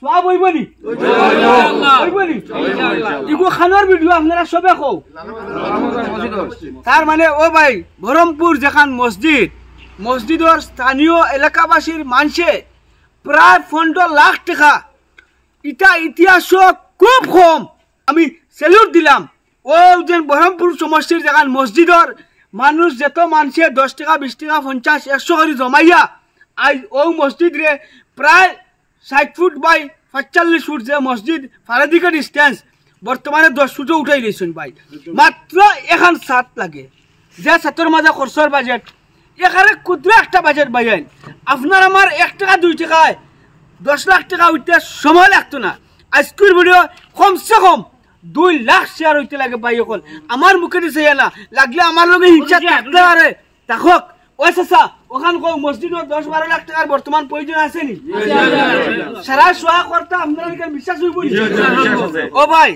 সওয়াব হইবনি হইবনি ego খানোর video আপনারা সবে কও তার মানে ও ভাই বহরমপুর যেখান মসজিদর স্থানীয় এলাকাবাসীর মানুষে প্রায় 15 লাখ টাকা এটা ইতিহাস খুব কম আমি স্যালুট দিলাম ও যে বহরমপুর সমষ্টির যেখান মসজিদর মানুষ যত মানুষে 10 টাকা 20 টাকা 50 100 করে জমাইয়া আজ ও মসজিদ রে প্রায় 60 ফুট বাই 45 ফুট যে মসজিদ ফারাদিকা ডিস্টেন্স বর্তমানে 10 ফুটে উঠাই দিয়েছেন ভাই মাত্র এখন 7 লাগে যে ছাত্র মাঝে খরচর বাজেট এখানে ক্ষুদ্র একটা বাজেট বাইন আপনার আমার 1 টাকা 2 টাকায় 10 লাখ টাকা উঠতে সময় লাগতো না আজকের ভিডিও কমসে কম 2 লাখ শেয়ার হইতে লাগে ভাই এখন আমার মুখে দিছে না লাগলে আমার লগে হিংসা থাকতে পারে দেখক ওই চাচা ওখান কো মসজিদে 10-12 লাখ টাকার বর্তমান প্রয়োজন আছে নি সারা সোয়া করতে আপনারা কি বিশ্বাস হইব ও ভাই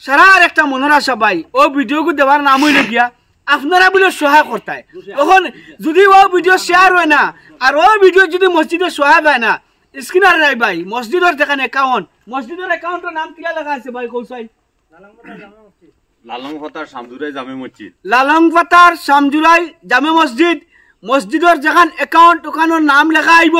সারা আর একটা মনের আশা ভাই ও ভিডিওকে দেওয়ার নাম হইলে গিয়া আপনারা বলে সহায় করতে তখন যদি ও ভিডিও শেয়ার হয় না আর ও ভিডিও যদি মসজিদে সহায় হয় না স্ক্রিনার নাই ভাই মসজিদের যেখানে অ্যাকাউন্ট মসজিদের অ্যাকাউন্টের নাম কি লেখা আছে ভাই কৌশল লালংফাতার শামজুরাই জামে মসজিদ লালংফাতার শামজুরাই জামে মসজিদ মসজিদের যেখান অ্যাকাউন্ট ওখানের নাম লেখা আইব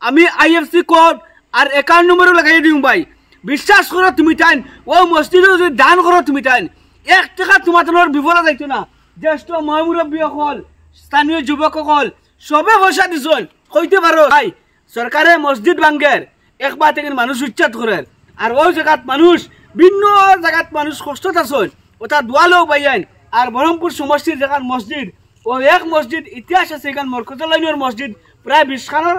আমি আইএফসি কোড আর অ্যাকাউন্ট নম্বরও লাগাই দিম ভাই বিশ্বাস করো তুমি টাইম ও মসজিদে যদি দান করো তুমি টাইম 1 টাকা তোমার বিফলে যাইতো না জ্যেষ্ঠ মহামুরব্বী সকল স্থানীয় যুবক সকল সবে পয়সা দিছন কইতে পারো ভাই সরকারে মসজিদ ভাঙ্গের একবার থেকে মানুষ উচ্ছেদ করে আর ওই জায়গাত মানুষ ভিন্ন জায়গাত মানুষ কষ্টত আছেন ওটা দোয়ালেও পাইয়েন আর বহরমপুর সমষ্টির যেখান মসজিদ ও এক মসজিদ ইতিহাস আছে এখান মরকজর লাইনের মসজিদ প্রায় 20 খানের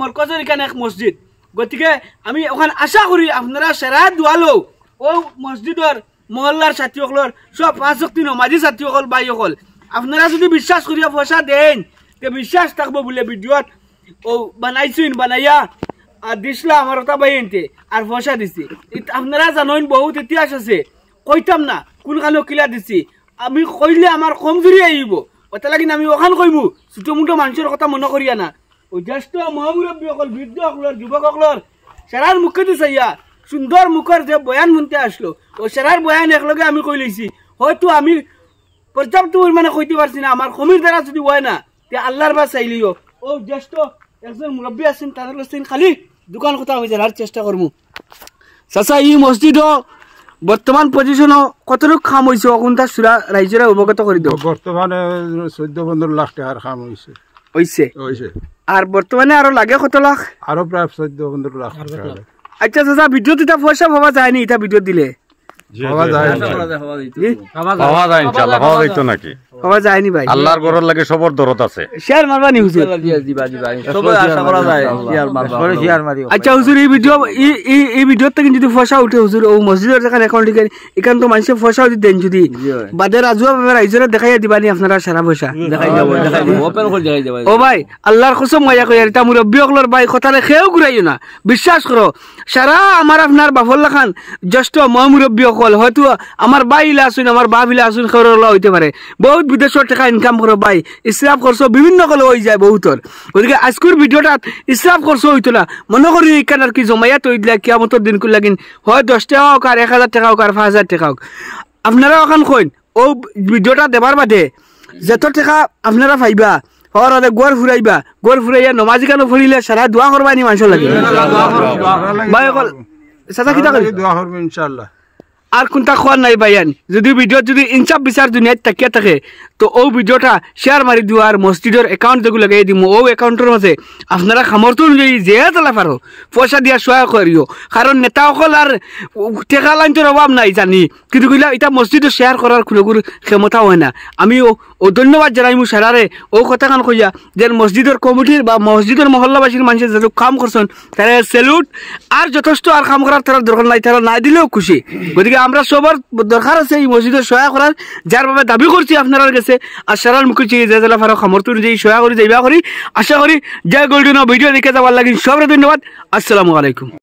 মরকজের এখানে এক মসজিদ গতিকে আমি ওখানে আশা করি আপনারা সেরা দোয়ালেও ও মসজিদের মহল্লার সাথী সকলের সব 5 ওয়াক্ত নমাজি সাথী সকল ভাই সকল আপনারা যদি বিশ্বাস করিয়া পয়সা দেন তে বিশ্বাস থাকবো বলে ভিডিওত ও বানাইছেন বানাইয়া আর দিছলা আমার ওটা বাইনতে আর পয়সা দিছি আপনারা জানেন বহুত ইতিহাস আছে কইতাম না কোন কালো কিলা দিছি আমি কইলে আমার কমজোরি আইব ওটা লাগি আমি ওখান কইমু ছোট মোটো মানুষের কথা মনে করিয়া না ওই জ্যেষ্ঠ মহামুরব্বী সকল বৃদ্ধ সকলের যুবক সকলের সেরার মুখে দিছাইয়া সুন্দর মুখের যে বয়ান শুনতে আসলো ও সেরার বয়ান একলগে আমি কই লইছি হয়তো আমি পর্যাপ্ত পরিমাণে কইতে পারছি না আমার কমির দ্বারা যদি হয় না তে আল্লাহর বা চাইলিও ও জ্যেষ্ঠ একজন মুরব্বী আছেন তাদের কাছে খালি দোকান কথা আমি জানার চেষ্টা করবো চাচা এই মসজিদও বর্তমান পজিশনও কতটুকু খাম হয়েছে অকুন্তা সুরা রাইজেরা অবগত করে দাও বর্তমানে 14-15 লাখ টাকার খাম হয়েছে আর বর্তমানে আরো লাগে কত লাখ আরো প্রায় 14-15 লাখ আচ্ছা চাচা ভিডিও এটা পয়সা ভাবা যায়নি এটা ভিডিও দিলে পাওয়া যায়নি ভাই আল্লাহর ঘরের লাগে সবর দরদ আছে শেয়ার মারবানি হুজুর আচ্ছা হুজুর এই ভিডিও থেকে যদি পয়সা উঠে হুজুর ও মসজিদের যেখানে অ্যাকাউন্ট এখান তো মানুষের পয়সা দেন যদি বাদে রাজুয়া রাইজরে দেখাইয়া দিবানি আপনারা সারা পয়সা ও ভাই আল্লাহর কসম মায়া কই এটা মুরব্বী সকলের ভাই কথা খেয়েও ঘুরাইও না বিশ্বাস করো সারা আমার আপনার বাফল্লা খান জ্যেষ্ঠ মহামুরব্বী সকল হয়তো আমার বাইলা আসুন আমার বাবিলা আসুন খরলা হইতে পারে বহুত বিদেশের টাকা ইনকাম করো ভাই ইসরাফ খরচ বিভিন্ন কলে হয়ে যায় বহুতর গতিকে আজকের ভিডিওটা ইসরাফ খরচ হইতো না মনে করি এখানে আর কি জমাইয়া তৈরি দিলা কিয়ামতের দিন করে লাগিন হয় 10 টাকা হোক আর 1000 টাকা হোক আর 5000 টাকা হোক আপনারা ওখান কইন ও ভিডিওটা দেবার বাদে যত টাকা আপনারা পাইবা হরে গোর ফুরাইয়া নমাজি কেন ফুরিলে সারা দোয়া করবানি মানুষ লাগে ভাই সকল সাদা কিতা করি দোয়া করব ইনশাআল্লাহ আর কোনটা খোয়ার নাই ভাইয়ান যদি ভিডিও যদি ইনসাফ বিচার দুনিয়ায় তাকিয়ে থাকে তো ও ভিডিওটা শেয়ার মারি দিও আর মসজিদের অ্যাকাউন্ট যেগুলো লাগাই দিব ও অ্যাকাউন্টের মাঝে আপনারা সামর্থ্য অনুযায়ী যে তোলা পারো পয়সা দিয়া সহায় করিও কারণ নেতাসকল আর টেকা লাইনটোর অভাব নাই জানি কিন্তু কইলা এটা মসজিদে শেয়ার করার কোনো ক্ষমতা হয় না আমি ও ধন্যবাদ জানাই মু সারারে ও কথাখান কইয়া যে মসজিদের কমিটির বা মসজিদের মহল্লাবাসীর মানুষের যে কাম করছেন তারা স্যালুট আর যথেষ্ট আর কাম করার তারা দরকার নাই তারা না দিলেও খুশি গতিকে আমরা সবার দরকার আছে এই মসজিদের সহায় করার যার ভাবে দাবি করছি আপনার কাছে আর সারার মুখে যে জেলা ফারো সামর্থ্য অনুযায়ী সহায় করি যাইবা করি আশা করি যে গোল্ডেন ভিডিও দেখে যাওয়ার লাগে সবাই ধন্যবাদ আসসালামু আলাইকুম।